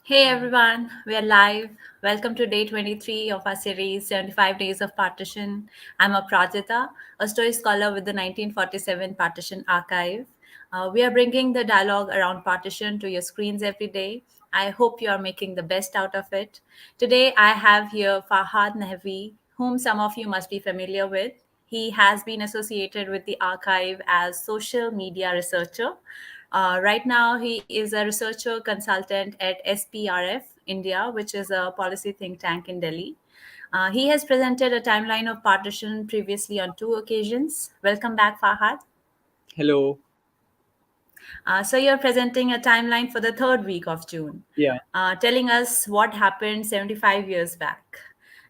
Hey everyone, we are live. Welcome to day 23 of our series 75 Days of Partition. I'm Aprajita, a story scholar with the 1947 Partition Archive. We are bringing the dialogue around partition to your screens every day. I hope you are making the best out of it. Today I have here Fahad Nahvi, whom some of you must be familiar with. He has been associated with the archive as social media researcher. Right now, he is a researcher consultant at SPRF India, which is a policy think tank in Delhi. He has presented a timeline of partition previously on two occasions. Welcome back, Fahad. Hello. So, you're presenting a timeline for the third week of June, Yeah, telling us what happened 75 years back.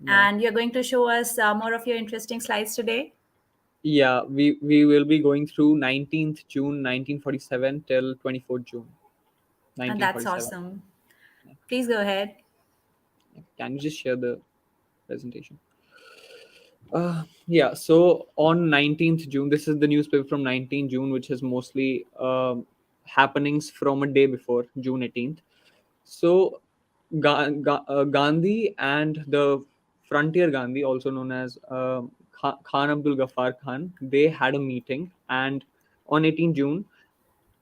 yeah, And you're going to show us more of your interesting slides today. yeah. We will be going through 19th June 1947 till 24th June And that's 1947. awesome. Please go ahead. Can you just share the presentation? Yeah. So on 19th June, this is the newspaper from 19th June, which is mostly happenings from a day before June 18th. So Gandhi and the Frontier Gandhi, also known as Khan Abdul Ghaffar Khan, they had a meeting and on 18 June,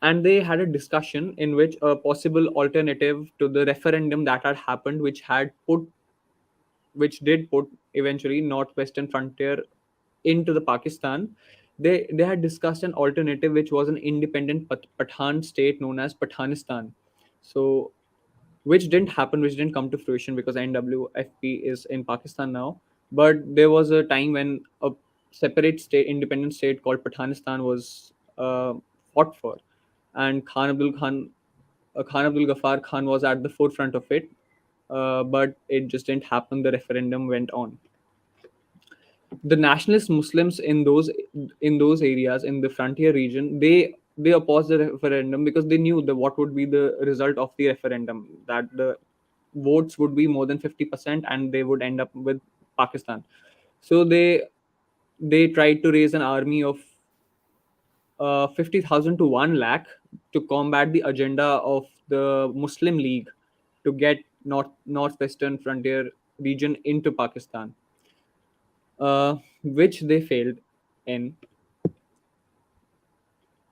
and they had a discussion in which a possible alternative to the referendum that had happened, which did put eventually northwestern frontier into the Pakistan. They had discussed an alternative which was an independent Pathan state known as Pathanistan. So which didn't happen, which didn't come to fruition because NWFP is in Pakistan now. But there was a time when a separate state, independent state called Pathanistan was fought for, and Khan Abdul Ghaffar Khan was at the forefront of it. But it just didn't happen. The referendum went on. The nationalist Muslims in those areas in the frontier region, they opposed the referendum because they knew the what would be the result of the referendum, that the votes would be more than 50% and they would end up with Pakistan. So they tried to raise an army of 50,000 to 1 lakh to combat the agenda of the Muslim League to get northwestern frontier region into Pakistan, which they failed in.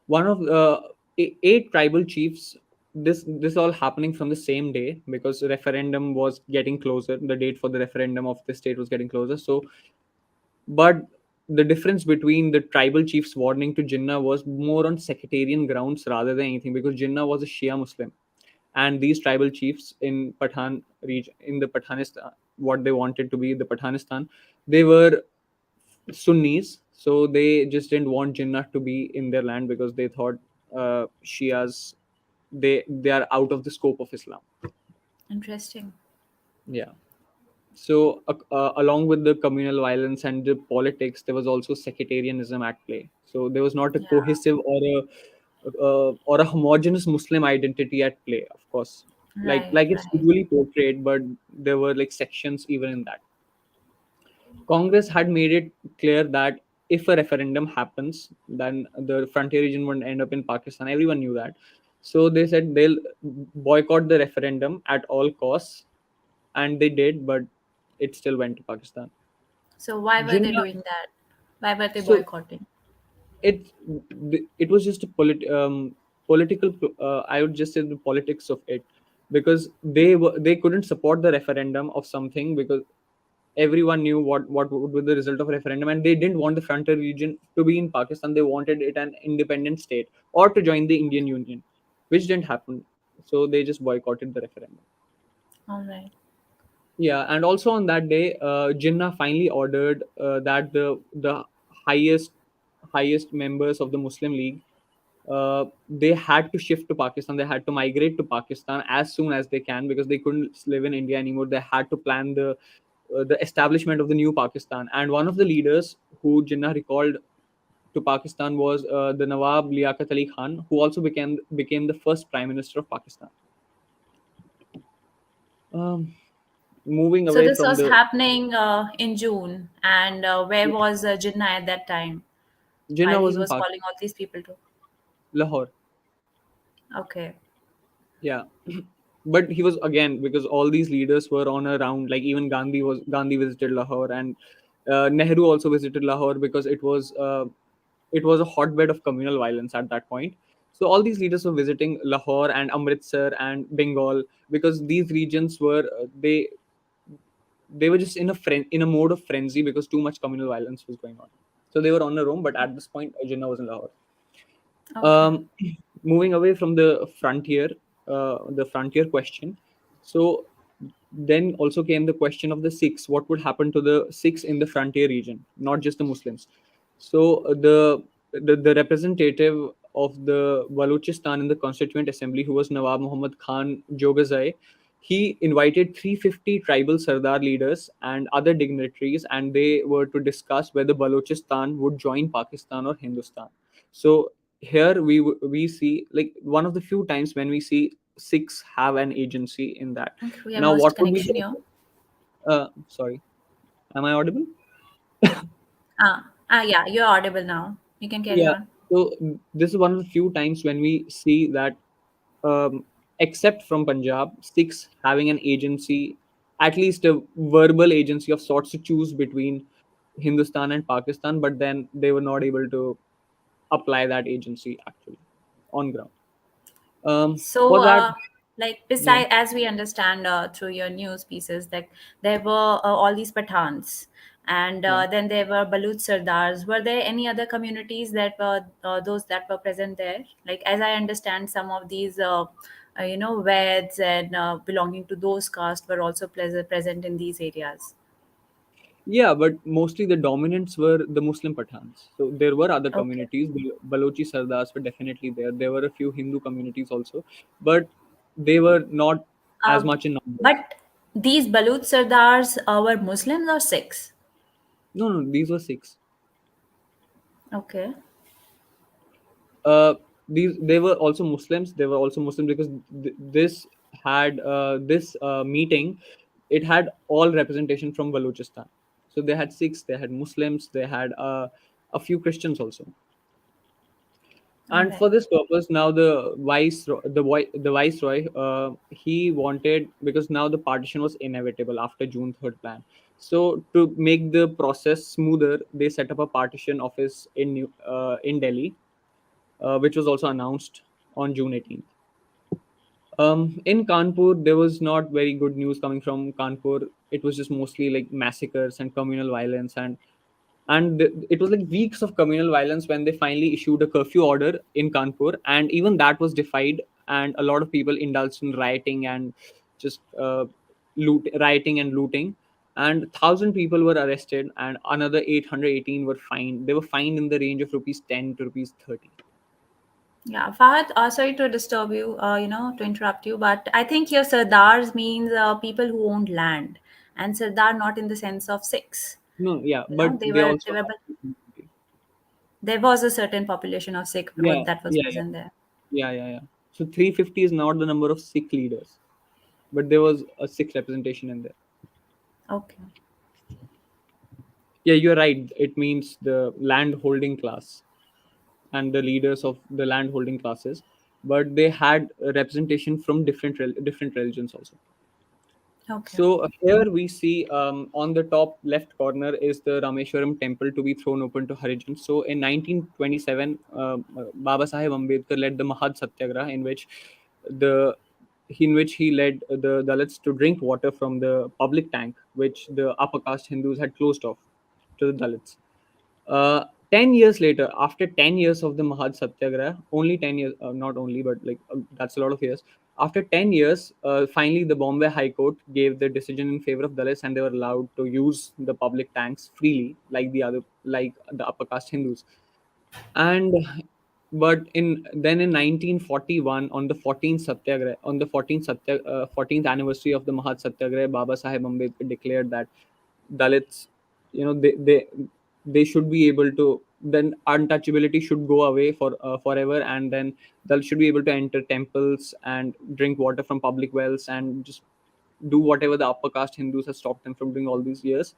One of eight tribal chiefs. This all happening from the same day because the referendum was getting closer. The date for the referendum of the state was getting closer. So, but the difference between the tribal chiefs warning to Jinnah was more on sectarian grounds rather than anything, because Jinnah was a Shia Muslim, and these tribal chiefs in Pathan region, in the Pathanistan, what they wanted to be the Pathanistan, they were Sunnis, so they just didn't want Jinnah to be in their land because they thought Shias, they are out of the scope of Islam. Interesting. Yeah. So along with the communal violence and the politics, there was also sectarianism at play. So there was not a Yeah, cohesive or a homogeneous Muslim identity at play. Of course, right, like it's right. usually portrayed, but there were like sections even in that. Congress had made it clear that if a referendum happens, then the frontier region would end up in Pakistan. Everyone knew that. So they said they'll boycott the referendum at all costs, and they did, but it still went to Pakistan. So why were they Jinnah, doing that? Why were they so boycotting? it it was just a political. I would just say the politics of it, because they couldn't support the referendum of something because everyone knew what would be the result of a referendum, and they didn't want the frontier region to be in Pakistan. They wanted it an independent state or to join the Indian Union, which didn't happen. So they just boycotted the referendum. All right. Yeah, and also on that day, Jinnah finally ordered that the highest highest members of the Muslim League, they had to shift to Pakistan. They had to migrate to Pakistan as soon as they can because they couldn't live in India anymore. They had to plan the establishment of the new Pakistan. And one of the leaders who Jinnah recalled to Pakistan was the Nawab Liaquat Ali Khan, who also became the first Prime Minister of Pakistan. Um, Moving So away this from was the happening in June, and where was Jinnah at that time Jinnah while he was in was calling all these people to? Lahore. Okay. Yeah. but he was, again, because all these leaders were on a round, like even Gandhi visited Lahore, and Nehru also visited Lahore, because it was a hotbed of communal violence at that point. So all these leaders were visiting Lahore and Amritsar and Bengal, because these regions were they were just in in a mode of frenzy because too much communal violence was going on. So they were on their own, but at this point, Jinnah was in Lahore. Okay. Um, moving away from the frontier question. So then also came the question of the Sikhs. What would happen to the Sikhs in the frontier region, not just the Muslims? So the representative of the Balochistan in the Constituent Assembly, who was Nawab Muhammad Khan Jogazai, he invited 350 tribal Sardar leaders and other dignitaries, and they were to discuss whether Balochistan would join Pakistan or Hindustan. So here we see, like, one of the few times when we see Sikhs have an agency in that. Okay, we have Now, lost what would be connection the here. sorry, am I audible? Yeah, you're audible now. You can carry Yeah. on. So this is one of the few times when we see that, um, except from Punjab, Sikhs having an agency, at least a verbal agency of sorts, to choose between Hindustan and Pakistan, but then they were not able to apply that agency actually on ground. So, For that, like, yeah, beside, as we understand through your news pieces, like there were all these Pathans, and yeah. then there were Baluch Sardars. Were there any other communities that were those that were present there? Like, as I understand, some of these, Veds and belonging to those castes were also present in these areas. Yeah, but mostly the dominants were the Muslim Pathans. So there were other Okay. communities. The Balochi Sardars were definitely there. There were a few Hindu communities also, but they were not as Um, much in numbers. but these Baluch Sardars were Muslims or Sikhs? No, no, these were Sikhs. Okay. Uh, these they were also Muslims. They were also Muslims because this meeting, it had all representation from Balochistan. So they had Sikhs, they had Muslims, they had a few Christians also. All And for right. this purpose, now the viceroy, he wanted, because now the partition was inevitable after June 3rd plan. So to make the process smoother, they set up a partition office in Delhi, which was also announced on June 18th. In Kanpur, there was not very good news coming from Kanpur. It was just mostly like massacres and communal violence, it was like weeks of communal violence when they finally issued a curfew order in Kanpur, and even that was defied, and a lot of people indulged in rioting and just rioting and looting, and 1,000 people were arrested, and another 818 were fined. They were fined in the range of rupees 10 to rupees 30. Yeah, Fahad, sorry to disturb you, to interrupt you, but I think your Sardars means people who owned land, and Sardar not in the sense of Sikhs. No, yeah, You know, but they they also were, had. there was a certain population of Sikh Yeah, that was yeah, yeah, present there. yeah. So 350 is not the number of Sikh leaders, but there was a Sikh representation in there. Okay. Yeah, you're right. It means the land holding class and the leaders of the land holding classes, but they had a representation from different religions also. Okay. So here we see, on the top left corner is the Rameshwaram temple to be thrown open to Harijans. So in 1927, Baba Saheb Ambedkar led the Mahad Satyagraha, the in which he led the Dalits to drink water from the public tank, which the upper caste Hindus had closed off to the Dalits. 10 years later, after 10 years of the Mahad Satyagraha, only 10 years, not only, but like, that's a lot of years. After 10 years, finally the Bombay High Court gave the decision in favor of Dalits, and they were allowed to use the public tanks freely, like the upper caste Hindus. And but in 1941, on the 14th Satyagraha, on the 14th anniversary of the Mahad Satyagraha, Baba Saheb Ambedkar declared that Dalits, they should be able to, then untouchability should go away forever, and then they should be able to enter temples and drink water from public wells and just do whatever the upper caste Hindus have stopped them from doing all these years.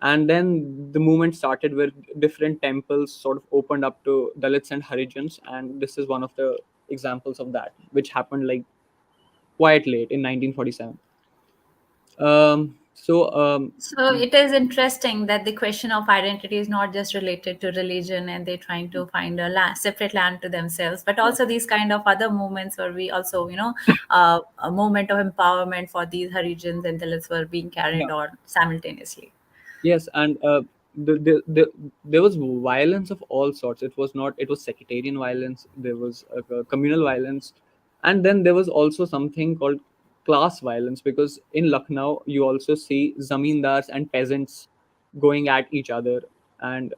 And then the movement started where different temples sort of opened up to Dalits and Harijans, and this is one of the examples of that, which happened like quite late in 1947. So So it is interesting that the question of identity is not just related to religion and they're trying to find a separate land to themselves, but also these kind of other movements where we also, a movement of empowerment for these Harijans and Dalits were being carried yeah. on simultaneously. Yes, and there was violence of all sorts. It was not. It was sectarian violence. There was communal violence, and then there was also something called class violence, because in Lucknow you also see zamindars and peasants going at each other, and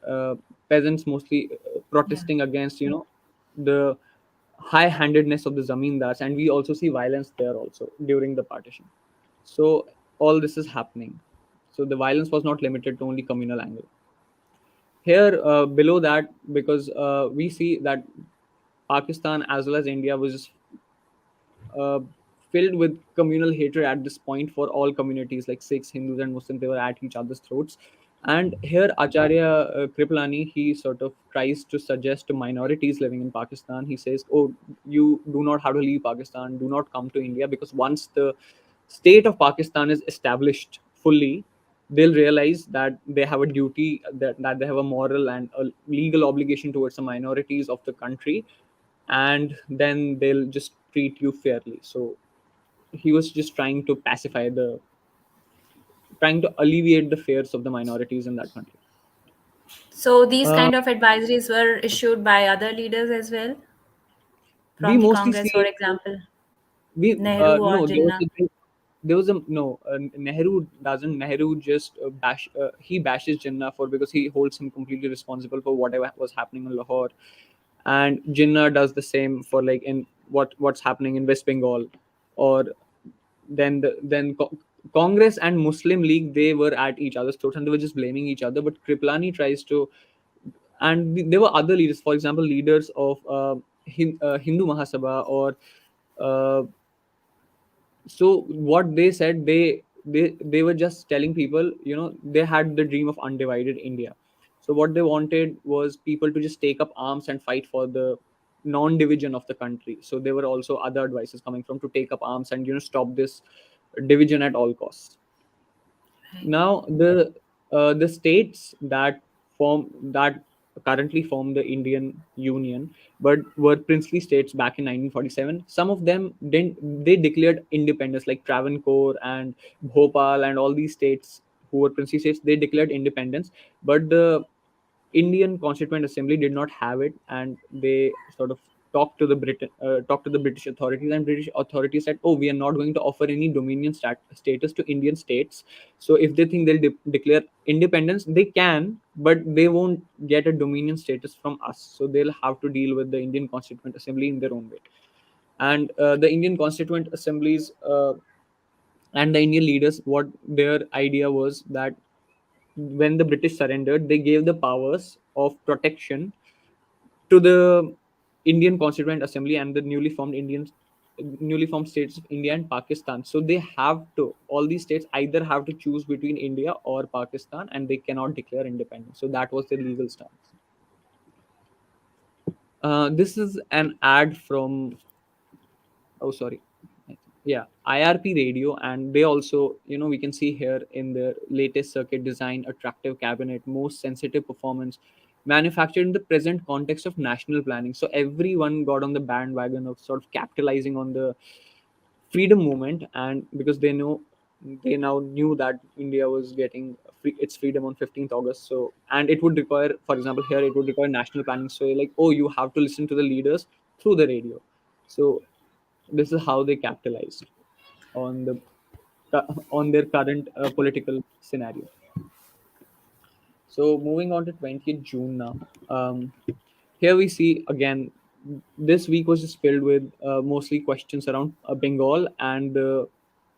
peasants mostly Yeah. protesting against the high-handedness of the zamindars, and we also see violence there also during the partition. So all this is happening. So the violence was not limited to only communal angle. Here, below that, because we see that Pakistan as well as India was just uh, filled with communal hatred at this point for all communities like Sikhs, Hindus, and Muslims. They were at each other's throats. And here, Acharya Kripalani, he sort of tries to suggest to minorities living in Pakistan. He says, "Oh, you do not have to leave Pakistan. Do not come to India, because once the state of Pakistan is established fully, they'll realize that they have a duty, that they have a moral and a legal obligation towards the minorities of the country, and then they'll just treat you fairly." So he was just trying to alleviate the fears of the minorities in that country. So these uh, kind of advisories were issued by other leaders as well we from the mostly Congress, for see example, we Nehru or no Jinnah. there was a no Nehru just he bashes Jinnah for, because he holds him completely responsible for whatever was happening in Lahore, and Jinnah does the same for, like, in what's happening in West Bengal. Or Congress and Muslim League, they were at each other's throats and they were just blaming each other. But Kripalani tries to, and there were other leaders, for example, leaders of Hindu Mahasabha, or uh, so what they said, they were just telling people, they had the dream of undivided India. So what they wanted was people to just take up arms and fight for the non-division of the country. So there were also other advices coming from to take up arms and stop this division at all costs. Right. Now the states that currently form the Indian Union, but were princely states back in 1947. Some of them didn't. They declared independence, like Travancore and Bhopal and all these states who were princely states. They declared independence, but the Indian Constituent Assembly did not have it, and they sort of talked to the British authorities, and British authorities said, "Oh, we are not going to offer any dominion status to Indian states. So if they think they'll declare independence, they can, but they won't get a dominion status from us. So they'll have to deal with the Indian Constituent Assembly in their own way." And the Indian Constituent Assemblies and the Indian leaders, what their idea was that when the British surrendered, they gave the powers of protection to the Indian Constituent Assembly and the newly formed states of India and Pakistan. So they have to, all these states either have to choose between India or Pakistan, and they cannot declare independence. So that was the legal stance. This is an ad from, oh sorry, yeah, IRP radio, and they also, we can see here in their latest circuit design, attractive cabinet, most sensitive performance, manufactured in the present context of national planning. So everyone got on the bandwagon of sort of capitalizing on the freedom movement, and because they now knew that India was getting its freedom on 15th August. So, and it would require, for example, here it would require national planning. So like, oh, you have to listen to the leaders through the radio. So this is how they capitalized on on their current political scenario. So moving on to 20th June now. Here we see again, this week was just filled with mostly questions around Bengal, and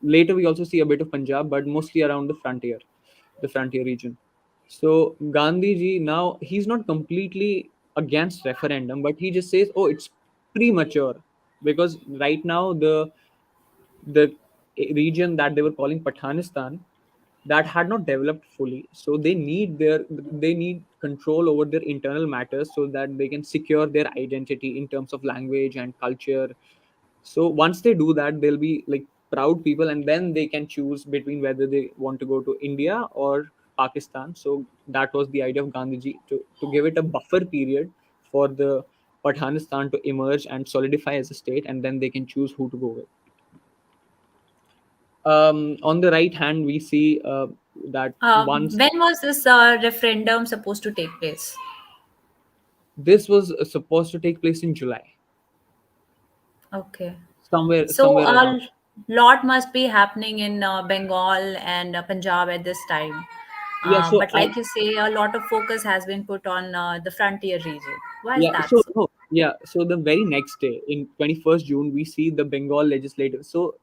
later we also see a bit of Punjab, but mostly around the frontier region. So Gandhi ji, now he's not completely against referendum, but he just says, "Oh, it's premature," because right now the region that they were calling Pathanistan, that had not developed fully. So they need control over their internal matters so that they can secure their identity in terms of language and culture. So once they do that, they'll be like proud people, and then they can choose between whether they want to go to India or Pakistan. So that was the idea of Gandhiji, to give it a buffer period for the Pathanistan to emerge and solidify as a state, and then they can choose who to go with. On the right hand, we see that once When was this referendum supposed to take place? this was supposed to take place in July, Okay. So somewhere around. a lot must be happening in Bengal and Punjab at this time. Yeah, so But like you say, a lot of focus has been put on the frontier region. Why is yeah, that so so? no, yeah, so the very next day, in 21st June, we see the Bengal legislative. So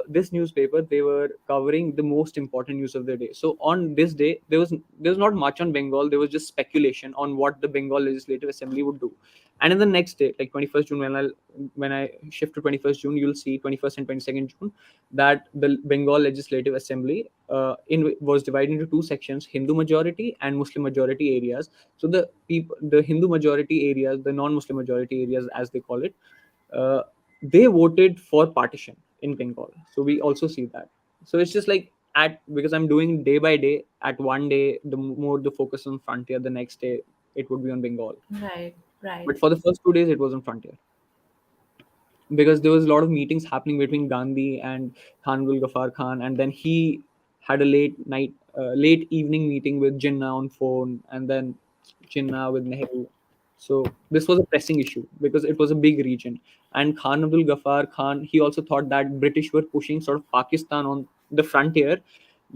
this newspaper, they were covering the most important news of the day. So on this day, there was not much on Bengal. There was just speculation on what the Bengal Legislative Assembly would do. And in the next day, like 21st June, when I shift to 21st June, you'll see 21st and 22nd June that the Bengal Legislative Assembly was divided into two sections: Hindu majority and Muslim majority areas. So the Hindu majority areas, the non-Muslim majority areas, as they call it, uh, they voted for partition in Bengal. So we also see that. So it's just like, at because I'm doing day by day. At one day, the more the focus on frontier, the next day it would be on Bengal. Right, right. But for the first 2 days, it was on frontier, because there was a lot of meetings happening between Gandhi and Khanul Ghaffar Khan, and then he had a late evening meeting with Jinnah on phone, and then Jinnah with Nehru. So this was a pressing issue because it was a big region, and Khan Abdul Ghaffar Khan, he also thought that British were pushing sort of Pakistan on the frontier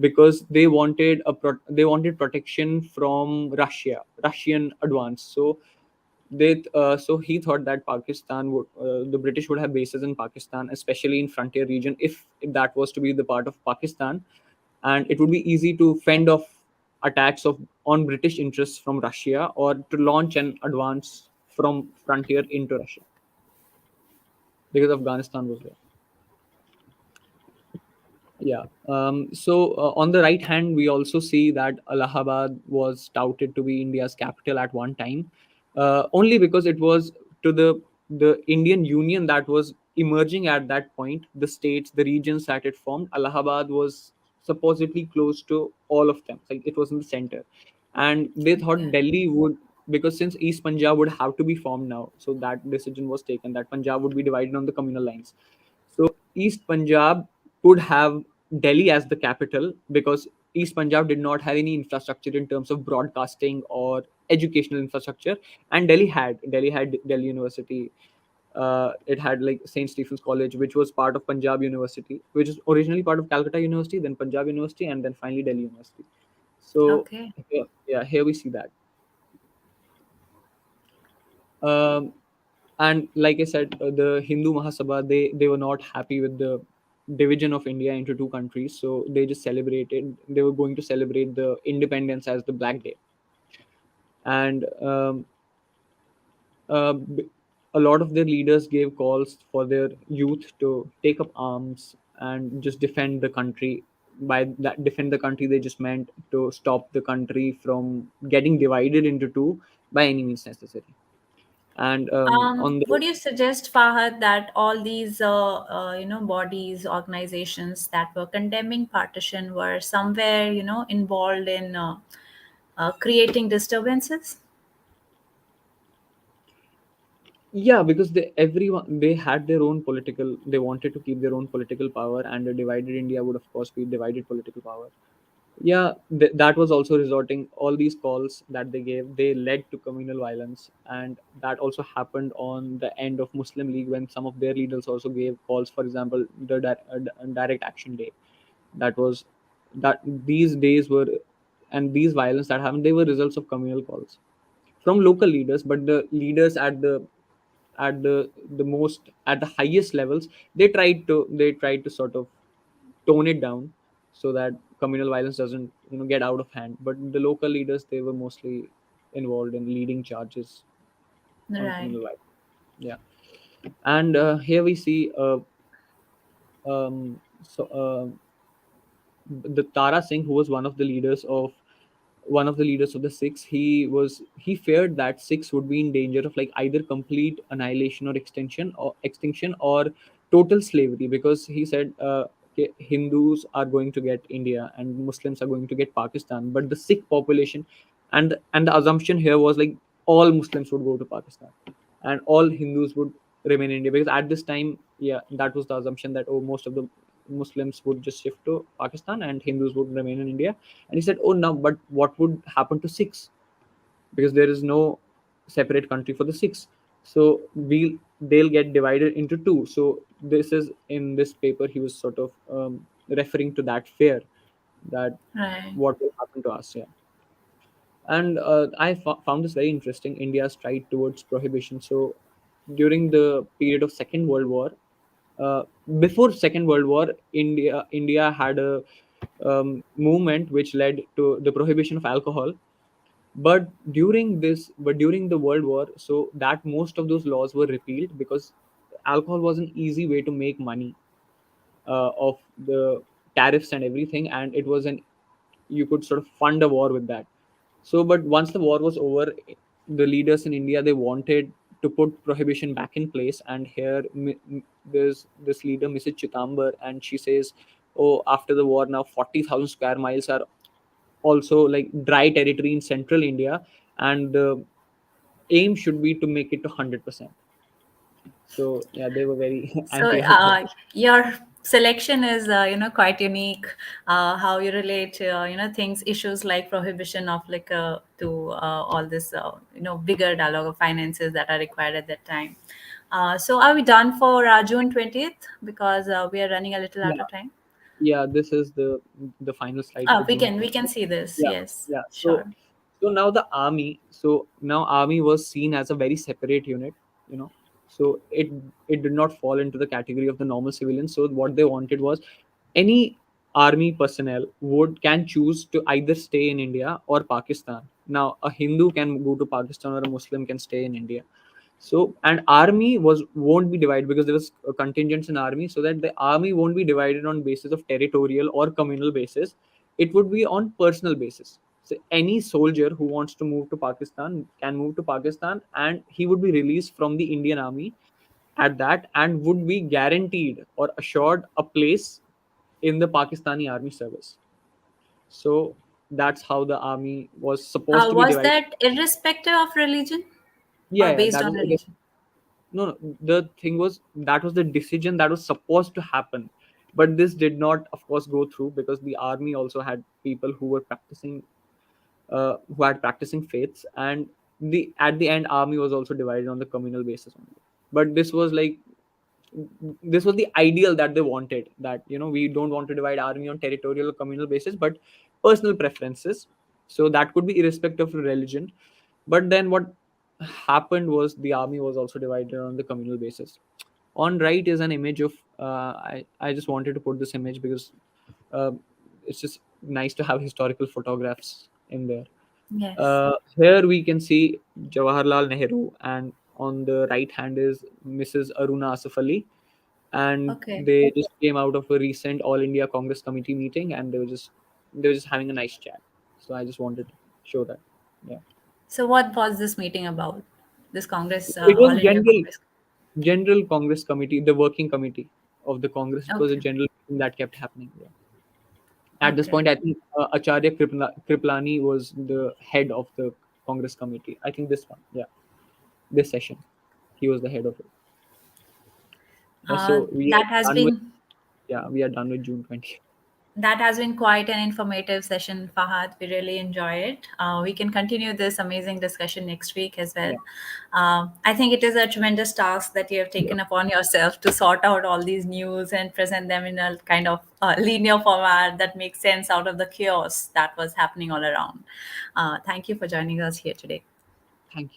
because they wanted protection from Russian advance. So he thought that the British would have bases in Pakistan, especially in frontier region, if that was to be the part of Pakistan, and it would be easy to fend off attacks of on British interests from Russia, or to launch an advance from frontier into Russia, because Afghanistan was there. Yeah. So on the right hand, we also see that Allahabad was touted to be India's capital at one time, only because it was to the Indian Union that was emerging at that point. The states, the regions that it formed, Allahabad was supposedly close to all of them. Like, it was in the center, and they thought Okay. Delhi would, because since East Punjab would have to be formed now, so that decision was taken that Punjab would be divided on the communal lines. So East Punjab could have Delhi as the capital, because East Punjab did not have any infrastructure in terms of broadcasting or educational infrastructure, and Delhi had Delhi University. It had like St. Stephen's College, which was part of Punjab University, which is originally part of Calcutta University, then Punjab University, and then finally Delhi University. So Okay. yeah, here we see that. Um, and like I said, the Hindu Mahasabha, they were not happy with the division of India into two countries, so they just celebrated. They were going to celebrate the independence as the Black Day, and b- a lot of their leaders gave calls for their youth to take up arms and just defend the country. By that, defend the country, they just meant to stop the country from getting divided into two by any means necessary. And on the Would you suggest, Fahad, that all these, bodies, organizations that were condemning partition were somewhere, involved in creating disturbances? Yeah, because they had their own political, they wanted to keep their own political power, and a divided India would of course be divided political power. Yeah, that was also resorting, all these calls that they gave, they led to communal violence, and that also happened on the end of Muslim League, when some of their leaders also gave calls. For example, the direct action day, that was that these days were, and these violence that happened, they were results of communal calls from local leaders. But the leaders at the highest levels, they tried to sort of tone it down, so that communal violence doesn't get out of hand. But the local leaders, they were mostly involved in leading charges on Right. communal violence. Yeah. And here we see so the Tara Singh, who was one of the leaders of one of the leaders of the Sikhs, he feared that Sikhs would be in danger of like either complete annihilation or extinction or total slavery, because he said, okay, Hindus are going to get India and Muslims are going to get Pakistan, but the Sikh population, and the assumption here was like all Muslims would go to Pakistan and all Hindus would remain in India, because at this time, yeah, that was the assumption that, oh, most of the Muslims would just shift to Pakistan and Hindus would remain in India. And he said, oh, no, but what would happen to Sikhs? Because there is no separate country for the Sikhs. So they'll get divided into two. So this is in this paper, he was sort of referring to that fear, that Right. what will happen to us. Yeah. And found this very interesting, India's stride towards prohibition. So during the period of Second World War, uh, before Second World War, India had a movement which led to the prohibition of alcohol. But during the World War, so that most of those laws were repealed, because alcohol was an easy way to make money of the tariffs and everything, and it was an you could sort of fund a war with that. So, but once the war was over, the leaders in India, they wanted to put prohibition back in place. And here, there's this leader, Mrs. Chitambar, and she says, "Oh, after the war, now 40,000 square miles are also like dry territory in central India, and the aim should be to make it to 100%." So, yeah, they were very So anti-alcohol. your selection is quite unique. How you relate things, issues like prohibition of liquor to all this bigger dialogue of finances that are required at that time. So are we done for June 20th, because we are running a little out Yeah, of time? yeah, this is the final slide for We June can 20th. see this. Yeah, Yes, yeah. sure. So now the army. So now army was seen as a very separate unit. You know, so it did not fall into the category of the normal civilians. So what they wanted was any army personnel would can choose to either stay in India or Pakistan. Now a Hindu can go to Pakistan or a Muslim can stay in India. So, and army was won't be divided, because there was contingents in army, so that the army won't be divided on basis of territorial or communal basis. It would be on personal basis. So any soldier who wants to move to Pakistan can move to Pakistan, and he would be released from the Indian army at that, and would be guaranteed or assured a place in the Pakistani army service. So that's how the army was supposed to be Was divided. that irrespective of religion Yeah, or yeah, based that on was religion? no, no. The thing was, that was the decision that was supposed to happen, but this did not, of course, go through, because the army also had people who had practicing faiths, and the at the end, army was also divided on the communal basis only. But this was the ideal that they wanted, that we don't want to divide army on territorial or communal basis, but personal preferences. So that could be irrespective of religion. But then what happened was the army was also divided on the communal basis. On right is an image of I just wanted to put this image because uh, it's just nice to have historical photographs in there. Yes. Here we can see Jawaharlal Nehru, and on the right hand is Mrs. Aruna Asif Ali, and Okay. they just came out of a recent All India Congress Committee meeting, and they were just having a nice chat. So I just wanted to show that. Yeah, So what was this meeting about? This Congress, it was All India Congress. general Congress committee, the working committee of the Congress. It was a Okay. general meeting that kept happening. Yeah. At this Okay. point, I think Acharya Kriplani was the head of the Congress committee. I think this one, yeah, this session, he was the head of it. So we That are has done with been yeah, we are done with June 20th. quite an informative session, Fahad. We really enjoy it. We can continue this amazing discussion next week as well. Yeah, I think it is a tremendous task that you have taken upon yourself to sort out all these news and present them in a kind of linear format that makes sense out of the chaos that was happening all around. Thank you for joining us here today. thank you.